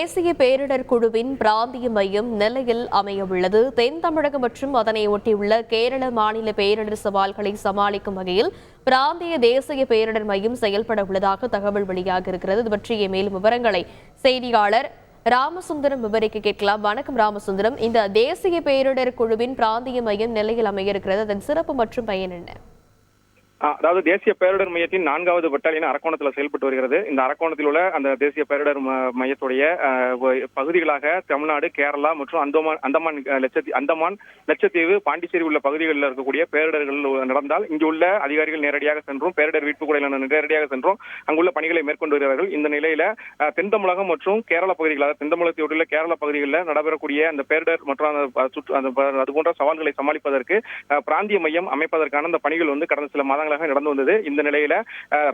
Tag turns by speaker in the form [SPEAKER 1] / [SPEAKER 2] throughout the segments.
[SPEAKER 1] தேசிய பேரிடர் குழுவின் பிராந்திய மையம் நெல்லையில் அமையவுள்ளது. தென் தமிழகம் மற்றும் அதனை ஒட்டியுள்ள கேரள மாநில பேரிடர் சவால்களை சமாளிக்கும் வகையில் பிராந்திய தேசிய பேரிடர் மையம் செயல்பட உள்ளதாக தகவல் வெளியாக இருக்கிறது. இது பற்றிய மேலும் விவரங்களை செய்தியாளர் ராமசுந்தரம் விவரிக்க கேட்கலாம். வணக்கம் ராமசுந்தரம். இந்த தேசிய பேரிடர் குழுவின் பிராந்திய மையம் நெல்லையில் அமைய இருக்கிறது. அதன் சிறப்பு மற்றும் பயன் என்ன?
[SPEAKER 2] அதாவது தேசிய பேரிடர் மையத்தின் 4வது பட்டாலியன் அரக்கோணத்தில் செயல்பட்டு வருகிறது. இந்த அரக்கோணத்தில் உள்ள அந்த தேசிய பேரிடர் மையத்துடைய பகுதிகளாக தமிழ்நாடு, கேரளா மற்றும் அந்தமான், லட்சத்தீவு, பாண்டிச்சேரி உள்ள பகுதிகளில் இருக்கக்கூடிய பேரிடர்கள் நடந்தால் இங்கு உள்ள அதிகாரிகள் நேரடியாக சென்றும் பேரிடர் மீட்பு குழுவினர் நேரடியாக சென்றும் அங்குள்ள பணிகளை மேற்கொண்டு வருகிறார்கள். இந்த நிலையில தென் தமிழகம் மற்றும் கேரள பகுதிகளாக தென் தமிழகத்தையுள்ள கேரள பகுதிகளில் நடைபெறக்கூடிய அந்த பேரிடர் மற்றும் அது போன்ற சவால்களை சமாளிப்பதற்கு பிராந்திய மையம் அமைப்பதற்கான அந்த பணிகள் கடந்த சில மாதங்கள் நடந்து வந்தது. இந்த நிலையில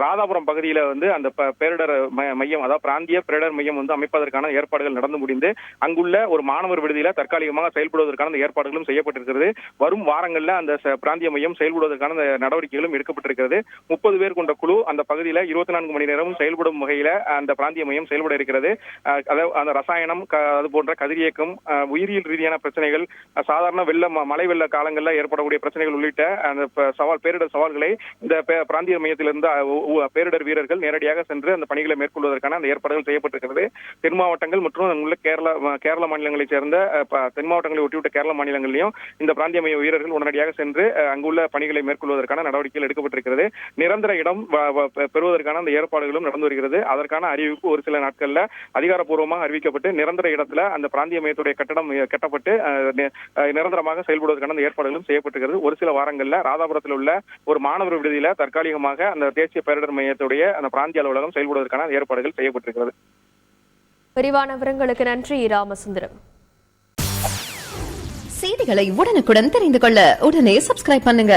[SPEAKER 2] ராதாபுரம் பகுதியில அந்த பேரிடர் மையம், அதாவது பிராந்திய பேரிடர் மையம் அமைப்பதற்கான ஏற்பாடுகள் நடந்து முடிந்து அங்குள்ள ஒரு மாணவர் விடுதியில தற்காலிகமாக செயல்படுவதற்கான ஏற்பாடுகளும் செய்யப்பட்டிருக்கிறது. வரும் வாரங்களில் அந்த பிராந்திய மையம் செயல்படுவதற்கான நடவடிக்கைகளும் எடுக்கப்பட்டிருக்கிறது. 30 பேர் கொண்ட குழு அந்த பகுதியில 24 மணி நேரமும் செயல்படும் வகையில அந்த பிராந்திய மையம் செயல்பட இருக்கிறது. அந்த ரசாயனம், அது போன்ற கதிரியக்கம், உயிரியல் ரீதியான பிரச்சனைகள், சாதாரண மழை வெள்ள காலங்களில் ஏற்படக்கூடிய பிரச்சனைகள் உள்ளிட்ட அந்த பேரிடர் சவால்களை இந்த பிராந்திய மையத்திலிருந்து பேரிடர் வீரர்கள் நேரடியாக சென்று அந்த பணிகளை மேற்கொள்வதற்கான அந்த ஏற்பாடுகள் செய்யப்பட்டிருக்கிறது. தென் மாவட்டங்கள் மற்றும் உள்ள கேரள மாநிலங்களைச் சேர்ந்த தென் மாவட்டங்களை ஒட்டிவிட்ட கேரள மாநிலங்களிலும் இந்த பிராந்திய மைய வீரர்கள் உடனடியாக சென்று அங்குள்ள பணிகளை மேற்கொள்வதற்கான நடவடிக்கைகள் எடுக்கப்பட்டிருக்கிறது. நிரந்தர இடம் பெறுவதற்கான அந்த ஏற்பாடுகளும் நடந்து வருகிறது. அதற்கான அறிவிப்பு ஒரு சில நாட்கள்ல அதிகாரப்பூர்வமாக அறிவிக்கப்பட்டு நிரந்தர இடத்துல அந்த பிராந்திய மையத்துடைய கட்டடம் கட்டப்பட்டு நிரந்தரமாக செயல்படுவதற்கான அந்த ஏற்பாடுகளும் செய்யப்பட்டிருக்கிறது. ஒரு சில வாரங்கள்ல ராதாபுரத்தில் உள்ள ஒரு மாணவர் விடுதியில தற்காலிகமாக அந்த தேசிய பேரிடர் மையத்துடைய அந்த பிராந்திய அலுவலகம் செயல்படுவதற்கான ஏற்பாடுகள் செய்யப்பட்டிருக்கிறது.
[SPEAKER 1] விரிவான விவரங்களுக்கு நன்றி ராமசுந்தரம்.
[SPEAKER 3] செய்திகளை உடனுக்குடன் தெரிந்து கொள்ள உடனே சப்ஸ்கிரைப் பண்ணுங்க.